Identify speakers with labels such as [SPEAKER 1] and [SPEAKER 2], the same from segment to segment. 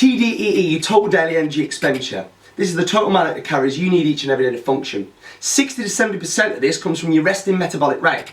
[SPEAKER 1] TDEE, your total daily energy expenditure. This is the total amount of calories you need each and every day to function. 60 to 70% of this comes from your resting metabolic rate.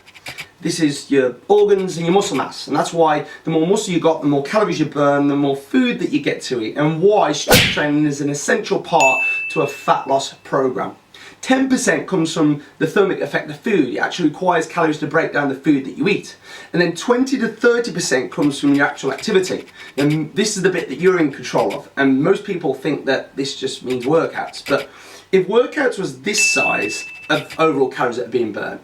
[SPEAKER 1] This is your organs and your muscle mass, and that's why the more muscle you got, the more calories you burn, the more food that you get to eat, and why strength training is an essential part to a fat loss program. 10% comes from the thermic effect of food. It actually requires calories to break down the food that you eat. And then 20 to 30% comes from your actual activity. And this is the bit that you're in control of. And most people think that this just means workouts. But if workouts was this size of overall calories that are being burned,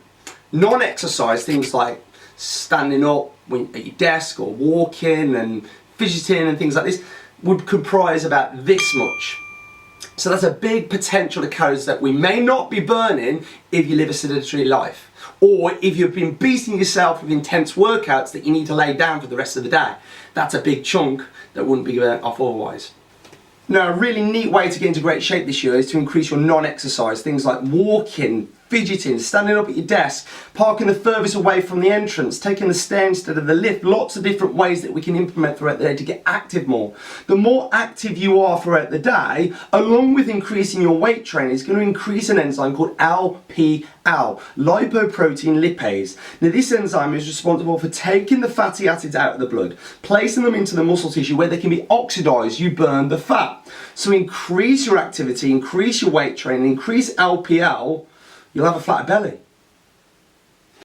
[SPEAKER 1] non-exercise, things like standing up at your desk or walking and fidgeting and things like this, would comprise about this much. So that's a big potential of calories that we may not be burning if you live a sedentary life, or if you've been beating yourself with intense workouts that you need to lay down for the rest of the day. That's a big chunk that wouldn't be burnt off otherwise. Now, a really neat way to get into great shape this year is to increase your non-exercise, things like walking, fidgeting, standing up at your desk, parking the furthest away from the entrance, taking the stair instead of the lift. Lots of different ways that we can implement throughout the day to get active more. The more active you are throughout the day, along with increasing your weight training, is going to increase an enzyme called LPL, lipoprotein lipase. Now, this enzyme is responsible for taking the fatty acids out of the blood, placing them into the muscle tissue where they can be oxidized. You burn the fat. So increase your activity, increase your weight training, increase LPL, you'll have a flatter belly.